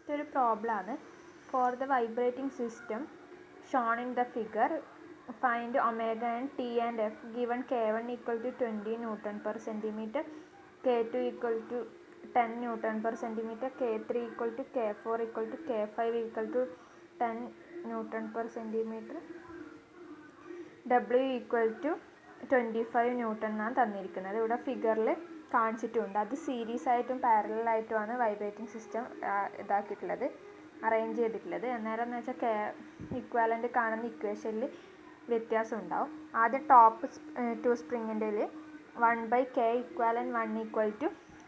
ഇതൊരു പ്രോബ്ലമാണ്. For the vibrating system shown in the figure find omega and t and f given K1 equal to 20 Newton per centimeter, K2 equal to 10 Newton per centimeter, K3 equal to K4 equal to K5 equal to 10 Newton per centimeter, W equal to 25 Newton എന്നാണ് തന്നിരിക്കുന്നത്. ഇവിടെ ഫിഗറിൽ കാണിച്ചിട്ടുണ്ട്. അത് series ആയിട്ടും parallel ആയിട്ടുമാണ് vibrating system ഇതാക്കിയിട്ടുള്ളത്, arrange ചെയ്തിട്ടുള്ളത്. അന്നേരം എന്ന് വെച്ചാൽ ഇക്വാലൻ്റ് കാണുന്ന ഇക്വേഷനിൽ വ്യത്യാസം ഉണ്ടാവും. ആദ്യം ടോപ്പ് 2 സ്പ്രിങ്ങിൻ്റെ 1/K equivalent 1 equal to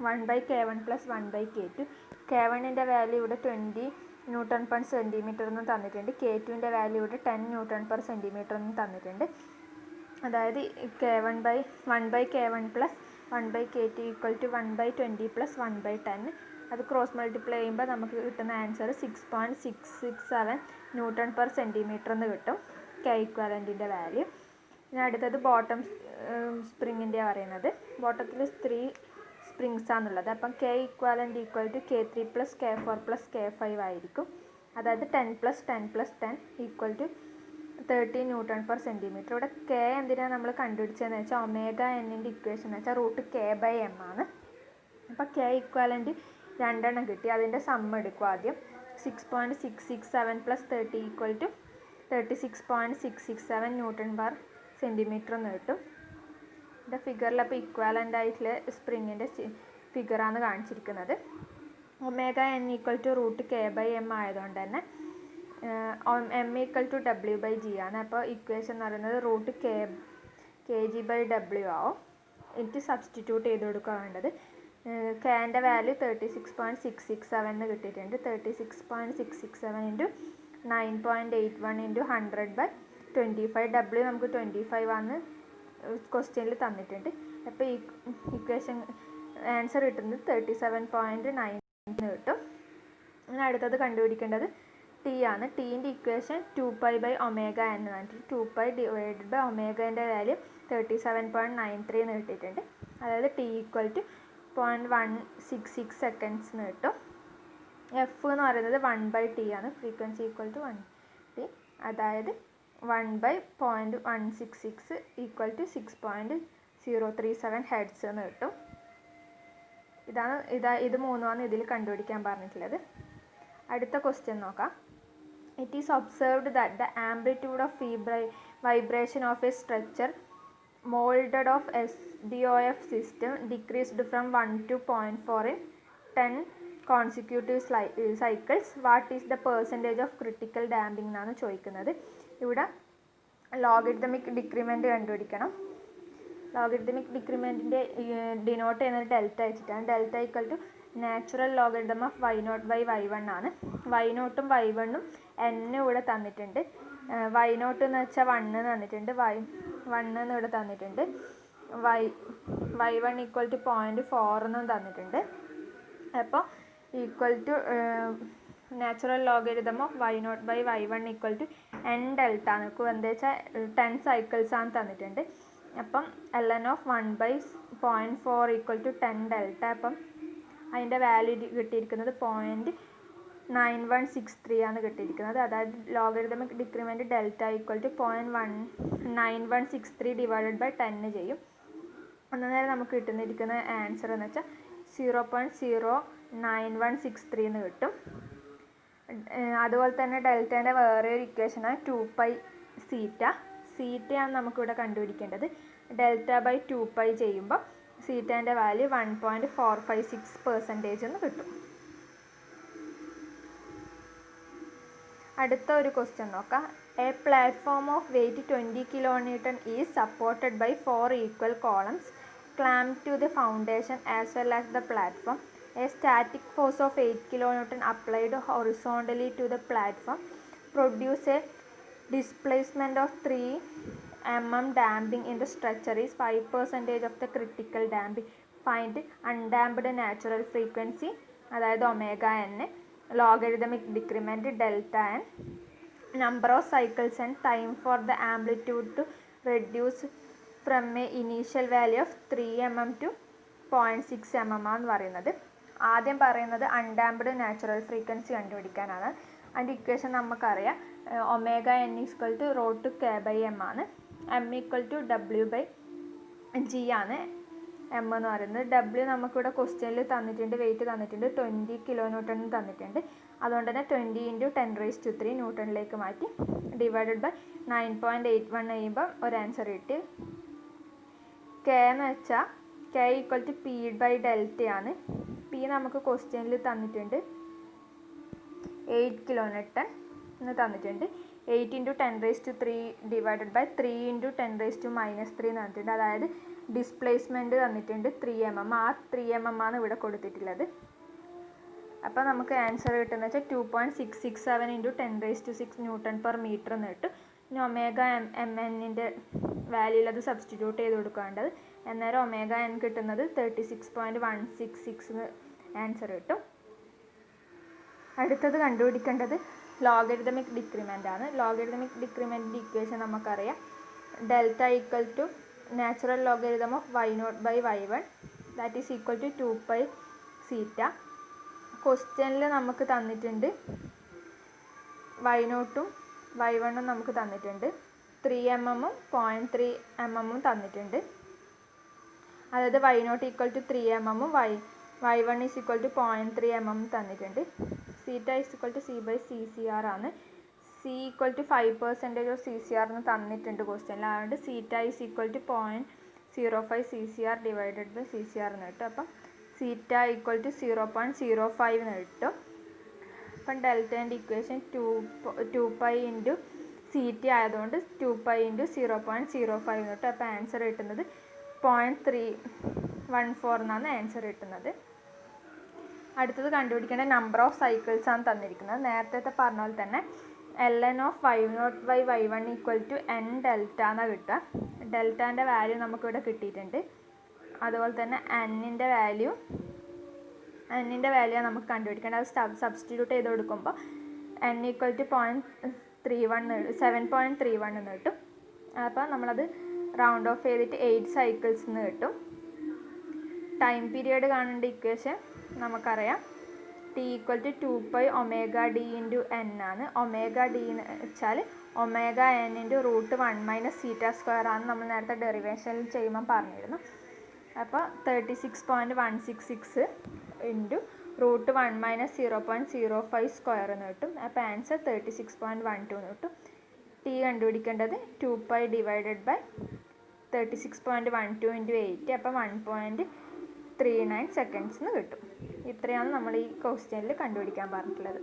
1/K1 plus 1/K2. K1ൻ്റെ വാല്യൂ ഇവിടെ 20 Newton per centimeter എന്നും തന്നിട്ടുണ്ട്. K2ൻ്റെ വാല്യൂ ഇവിടെ 10 Newton per centimeter എന്നും തന്നിട്ടുണ്ട്. അതായത് 1/K1 plus 1/K2 equal to 1/20 plus 1/10. അത് ക്രോസ് മൾട്ടിപ്ലൈ ചെയ്യുമ്പോൾ നമുക്ക് കിട്ടുന്ന ആൻസർ 6.667 Newton per centimeter എന്ന് കിട്ടും K ഇക്വാലൻറ്റിൻ്റെ വാല്യൂ. ഇനി അടുത്തത് ബോട്ടം സ്പ്രിങ്ങിൻ്റെ പറയുന്നത്. ബോട്ടത്തിൽ 3 സ്പ്രിങ്സ് ആണുള്ളത്. അപ്പം K equivalent equal to K3 plus K4 plus K5 ആയിരിക്കും. അതായത് 10 plus 10 plus 10 equal to 30 Newton per centimeter. ഇവിടെ K എന്തിനാണ് നമ്മൾ കണ്ടുപിടിച്ചതെന്ന് വെച്ചാൽ ഒമേഗ എന്നിൻ്റെ ഇക്വേഷൻ എന്ന് വെച്ചാൽ √K/m ആണ്. അപ്പോൾ K ഇക്വാലൻ്റ് 2 എണ്ണം കിട്ടി. അതിൻ്റെ സം എടുക്കും ആദ്യം. 6.667 plus 30 equal to 36.667 Newton per centimeter എന്ന് കിട്ടും. ഇതിൻ്റെ ഫിഗറിൽ അപ്പോൾ ഇക്വാലൻ്റ് ആയിട്ടുള്ള സ്പ്രിങ്ങിൻ്റെ ഫിഗറാണ് കാണിച്ചിരിക്കുന്നത്. Omega n equal to √K/m ആയതുകൊണ്ട് തന്നെ m ഈക്വൽ ടു W/g ആണ്. അപ്പോൾ ഇക്വേഷൻ എന്ന് പറയുന്നത് √kg/w ആവും. എനിക്ക് സബ്സ്റ്റിറ്റ്യൂട്ട് ചെയ്ത് കൊടുക്കുക വേണ്ടത്. Kൻ്റെ വാല്യൂ 36.667 എന്ന് കിട്ടിയിട്ടുണ്ട്. 36.667 ഇൻറ്റു 9.81 ഇൻറ്റു 100/25. W നമുക്ക് 25 ആണ് ക്വസ്റ്റ്യനിൽ തന്നിട്ടുണ്ട്. അപ്പോൾ ഈ ഇക്വേഷൻ ആൻസർ കിട്ടുന്നത് 37.9 കിട്ടും. ഇനി അടുത്തത് കണ്ടുപിടിക്കേണ്ടത് ടി ആണ്. ടീൻ്റെ ഇക്വേഷൻ 2π/ωn എന്ന് പറഞ്ഞിട്ട് 2π/ω വാല്യൂ 37.93 എന്ന് കിട്ടിയിട്ടുണ്ട്. അതായത് ടി ഈക്വൽ ടു 0.166 seconds എന്ന് കിട്ടും. എഫ് എന്ന് പറയുന്നത് 1/t ആണ്. ഫ്രീക്വൻസി ഈക്വൽ ടു 1t, അതായത് 1/0.166 ഈക്വൽ ടു 6.037 ഹെർട്സ് എന്ന് കിട്ടും. ഇത് മൂന്നുമാണ് ഇതിൽ കണ്ടുപിടിക്കാൻ പറഞ്ഞിട്ടുള്ളത്. അടുത്ത ക്വസ്റ്റ്യൻ നോക്കാം. It is observed that the amplitude of vibration of a structure molded of SDOF system decreased from 1 to 0.4 in 10 consecutive cycles. What is the percentage of critical damping എന്നാണ് ചോദിക്കുന്നത്. ഇവിടെ ലോഗരിതമിക് ഡിക്രിമെൻ്റ് കണ്ടുപിടിക്കണം. Logarithmic ഡിക്രിമെൻറ്റിൻ്റെ denote ചെയ്യുന്നത് delta വെച്ചിട്ടാണ്. Delta equal to natural logarithm of y0/y1 ആണ്. y0ഉം y1ഉം n ഇവിടെ തന്നിട്ടുണ്ട്. y0 എന്ന് വെച്ചാൽ 1 എന്ന് തന്നിട്ടുണ്ട്, y1 എന്ന് ഇവിടെ തന്നിട്ടുണ്ട്. y1 ഈക്വൽ ടു 0.4 എന്നും തന്നിട്ടുണ്ട്. അപ്പോൾ equal to natural logarithm of y0/y1 equal to n delta നിൽക്കും. എന്താ വെച്ചാൽ 10 cycles ആണ് തന്നിട്ടുണ്ട്. അപ്പം ln of 1/0.4 equal to 10 delta. അപ്പം അതിൻ്റെ വാല്യൂ കിട്ടിയിരിക്കുന്നത് 0.9163 ആണ് കിട്ടിയിരിക്കുന്നത്. അതായത് logarithmic decrement delta equal to 0.9163 divided by 10 ചെയ്യും. അന്നേരം നമുക്ക് കിട്ടുന്നിരിക്കുന്ന ആൻസർ എന്ന് വെച്ചാൽ 0.09163 എന്ന് കിട്ടും. അതുപോലെ തന്നെ ഡെൽറ്റേൻ്റെ വേറെ ഒരു ഇക്വേഷനാണ് 2π സീറ്റയാണ് നമുക്കിവിടെ കണ്ടുപിടിക്കേണ്ടത്. ഡെൽറ്റ/2π ചെയ്യുമ്പോൾ സീറ്റേൻ്റെ വാല്യൂ 1.456% എന്ന് കിട്ടും. അടുത്ത ഒരു ക്വസ്റ്റ്യൻ നോക്കാം. A platform of weight 20 kN is supported by 4 equal columns clamped to the foundation as well as the platform. A static force of 8 kN applied horizontally to the platform produce a displacement of 3 mm. Damping in the structure is 5% of the critical damping. Find undamped natural frequency, അതായത് omega n, logarithmic decrement delta n, number of cycles and time for the amplitude to reduce from a initial value of 3 mm to 0.6 mm ആണ് പറയുന്നത്. ആദ്യം പറയുന്നത് undamped natural frequency കണ്ടുപിടിക്കാനാണ്. അതിൻ്റെ equation നമുക്കറിയാം. Omega n equal to root k by m ആണ്. M equal to ഡബ്ല്യു by g ആണ് m എന്ന് പറയുന്നത്. ഡബ്ല്യു നമുക്കിവിടെ ക്വസ്റ്റ്യനിൽ തന്നിട്ടുണ്ട്, വെയിറ്റ് തന്നിട്ടുണ്ട്, 20 കിലോ ന്യൂട്ടൺ തന്നിട്ടുണ്ട്. അതുകൊണ്ട് തന്നെ 20 × 10⁻³ ന്യൂട്ടണിലേക്ക് മാറ്റി ഡിവൈഡഡ് ബൈ 9.81 ചെയ്യുമ്പോൾ ഒരു ആൻസർ കിട്ടി. കെ എന്ന് വെച്ചാൽ K equal to P by delta ആണ്. പി നമുക്ക് ക്വസ്റ്റ്യനിൽ തന്നിട്ടുണ്ട് 8 കിലോ ന്യൂട്ടൺ എന്ന് തന്നിട്ടുണ്ട്. 8 × 10⁻³ ഡിവൈഡഡ് ബൈ 3 × 10⁻³ തന്നിട്ടുണ്ട്. അതായത് ഡിസ്പ്ലേസ്മെൻറ്റ് തന്നിട്ടുണ്ട് 3 mm. ആ 3 mm ആണ് ഇവിടെ കൊടുത്തിട്ടുള്ളത്. അപ്പോൾ നമുക്ക് ആൻസർ കിട്ടുന്നത് വെച്ചാൽ 2.667 × 10⁻⁶ ന്യൂട്ടൺ പെർ മീറ്റർ എന്ന് കിട്ടും. ഇനി ഒമേഗ എം എന്നിൻ്റെ വാല്യൂയിൽ അത് സബ്സ്റ്റിറ്റ്യൂട്ട് ചെയ്ത് കൊടുക്കേണ്ടത്. അന്നേരം ഒമേഗ എൻ കിട്ടുന്നത് 36.166 ആൻസർ കിട്ടും. അടുത്തത് കണ്ടുപിടിക്കേണ്ടത് ലോഗരിതമിക് ഡിക്രിമെൻ്റ് ആണ്. ലോഗരിതമിക് ഡിക്രിമെൻറ്റിൻ്റെ ഇക്വേഷൻ നമുക്കറിയാം. Delta equal to natural logarithm of y0 by y1 that is equal to 2π zeta. ക്വസ്റ്റ്യനിൽ നമുക്ക് തന്നിട്ടുണ്ട് y0 y1 നമുക്ക് തന്നിട്ടുണ്ട്. 3 mm 0.3 mm തന്നിട്ടുണ്ട്. അതായത് y0 equal to 3 mm y1 is equal to 0.3 mm തന്നിട്ടുണ്ട്. സീറ്റ ഈസ് ഈക്വൽ ടു c/cCr ആണ്. c equal to 5% of CCR എന്ന് തന്നിട്ടുണ്ട് ക്വസ്റ്റ്യനിൽ. അതുകൊണ്ട് zeta is equal to 0.05 CCR divided by CCR എന്ന് കിട്ടും. അപ്പം സീറ്റ ഈക്വൽ ടു 0.05 എന്ന് കിട്ടും. അപ്പം ഡെൽറ്റേൻ്റെ ഇക്വേഷൻ 2π × സീറ്റ ആയതുകൊണ്ട് 2π × 0.05 എന്ന് കിട്ടും. അപ്പോൾ ആൻസർ കിട്ടുന്നത് 0.314 എന്നാണ് ആൻസർ കിട്ടുന്നത്. അടുത്തത് കണ്ടുപിടിക്കേണ്ട നമ്പർ ഓഫ് സൈക്കിൾസ് ആണ് തന്നിരിക്കുന്നത്. നേരത്തെ പറഞ്ഞ പോലെ തന്നെ ln of y0 by y1 equal to n delta എന്നാണ് കിട്ടുക. ഡെൽറ്റാൻ്റെ വാല്യൂ നമുക്കിവിടെ കിട്ടിയിട്ടുണ്ട്. അതുപോലെ തന്നെ എന്നിൻ്റെ വാല്യൂ നമുക്ക് കണ്ടുപിടിക്കേണ്ടത്. അത് സബ്സ്റ്റിറ്റ്യൂട്ട് ചെയ്ത് കൊടുക്കുമ്പോൾ n ഈക്വൽ ടു 7.31 എന്ന് കിട്ടും. അപ്പോൾ നമ്മളത് റൗണ്ട് ഓഫ് ചെയ്തിട്ട് 8 സൈക്കിൾസ് എന്ന് കിട്ടും. ടൈം പീരിയഡ് കാണേണ്ട ഇക്വേഷൻ നമുക്കറിയാം. t equal to 2π omega d × n ആണ്. ഒമേഗ d എന്ന് വെച്ചാൽ ഒമേഗ n × √1 - θ² ആണ്. നമ്മൾ നേരത്തെ ഡെറിവേഷനിൽ ചെയ്യുമ്പോൾ പറഞ്ഞിരുന്നു. അപ്പോൾ 36.166 × √1 - 0.05² എന്ന് കിട്ടും. അപ്പോൾ ആൻസർ 36.12 എന്ന് കിട്ടും. t കണ്ടുപിടിക്കേണ്ടത് 2π ഡിവൈഡഡ് ബൈ 36.12 × 8. അപ്പോൾ 1.39 സെക്കൻഡ്സ് എന്ന് കിട്ടും. ഇത്രയാണ് നമ്മൾ ഈ ക്വസ്റ്റ്യനിൽ കണ്ടുപിടിക്കാൻ പറഞ്ഞിട്ടുള്ളത്.